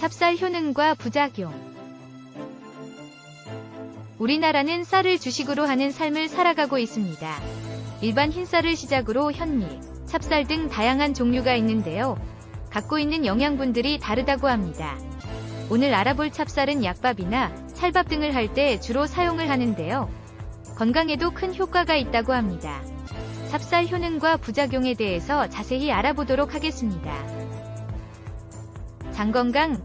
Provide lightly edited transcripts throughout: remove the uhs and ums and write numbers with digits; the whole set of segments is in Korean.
찹쌀 효능과 부작용. 우리나라는 쌀을 주식으로 하는 삶을 살아가고 있습니다. 일반 흰쌀을 시작으로 현미, 찹쌀 등 다양한 종류가 있는데요. 갖고 있는 영양분들이 다르다고 합니다. 오늘 알아볼 찹쌀은 약밥이나 찰밥 등을 할 때 주로 사용을 하는데요. 건강에도 큰 효과가 있다고 합니다. 찹쌀 효능과 부작용에 대해서 자세히 알아보도록 하겠습니다. 장 건강,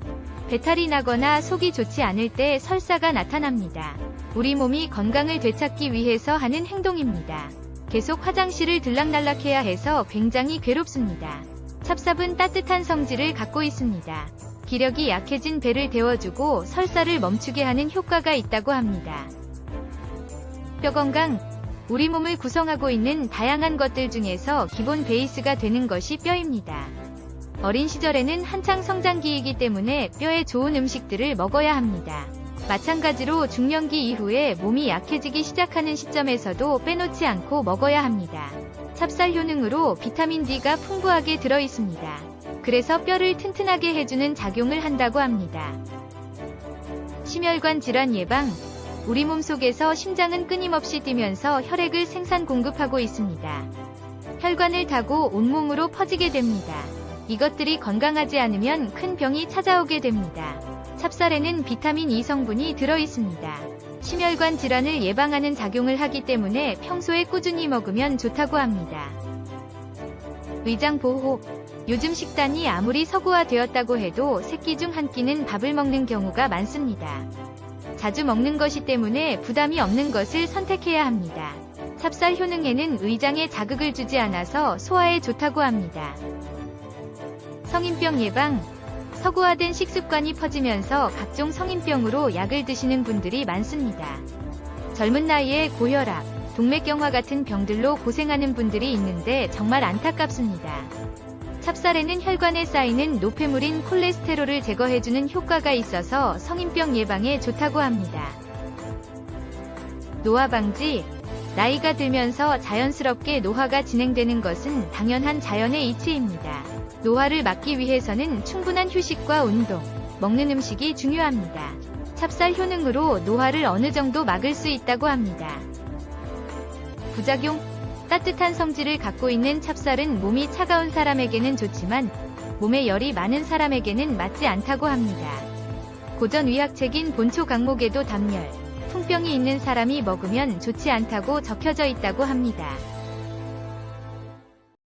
배탈이 나거나 속이 좋지 않을 때 설사가 나타납니다. 우리 몸이 건강을 되찾기 위해서 하는 행동입니다. 계속 화장실을 들락날락해야 해서 굉장히 괴롭습니다. 찹쌀은 따뜻한 성질을 갖고 있습니다. 기력이 약해진 배를 데워주고 설사를 멈추게 하는 효과가 있다고 합니다. 뼈 건강, 우리 몸을 구성하고 있는 다양한 것들 중에서 기본 베이스가 되는 것이 뼈입니다. 어린 시절에는 한창 성장기이기 때문에 뼈에 좋은 음식들을 먹어야 합니다. 마찬가지로 중년기 이후에 몸이 약해지기 시작하는 시점에서도 빼놓지 않고 먹어야 합니다. 찹쌀 효능으로 비타민 D가 풍부하게 들어있습니다. 그래서 뼈를 튼튼하게 해주는 작용을 한다고 합니다. 심혈관 질환 예방, 우리 몸속에서 심장은 끊임없이 뛰면서 혈액을 생산 공급하고 있습니다. 혈관을 타고 온몸으로 퍼지게 됩니다. 이것들이 건강하지 않으면 큰 병이 찾아오게 됩니다. 찹쌀에는 비타민 E 성분이 들어있습니다. 심혈관 질환을 예방하는 작용을 하기 때문에 평소에 꾸준히 먹으면 좋다고 합니다. 위장 보호, 요즘 식단이 아무리 서구화되었다고 해도 3끼 중 1끼는 밥을 먹는 경우가 많습니다. 자주 먹는 것이 때문에 부담이 없는 것을 선택해야 합니다. 찹쌀 효능에는 위장에 자극을 주지 않아서 소화에 좋다고 합니다. 성인병 예방, 서구화된 식습관이 퍼지면서 각종 성인병으로 약을 드시는 분들이 많습니다. 젊은 나이에 고혈압, 동맥경화 같은 병들로 고생하는 분들이 있는데 정말 안타깝습니다. 찹쌀에는 혈관에 쌓이는 노폐물인 콜레스테롤을 제거해주는 효과가 있어서 성인병 예방에 좋다고 합니다. 노화 방지, 나이가 들면서 자연스럽게 노화가 진행되는 것은 당연한 자연의 이치입니다. 노화를 막기 위해서는 충분한 휴식과 운동, 먹는 음식이 중요합니다. 찹쌀 효능으로 노화를 어느 정도 막을 수 있다고 합니다. 부작용, 따뜻한 성질을 갖고 있는 찹쌀은 몸이 차가운 사람에게는 좋지만 몸에 열이 많은 사람에게는 맞지 않다고 합니다. 고전의학책인 본초 강목에도 담열, 풍병이 있는 사람이 먹으면 좋지 않다고 적혀져 있다고 합니다.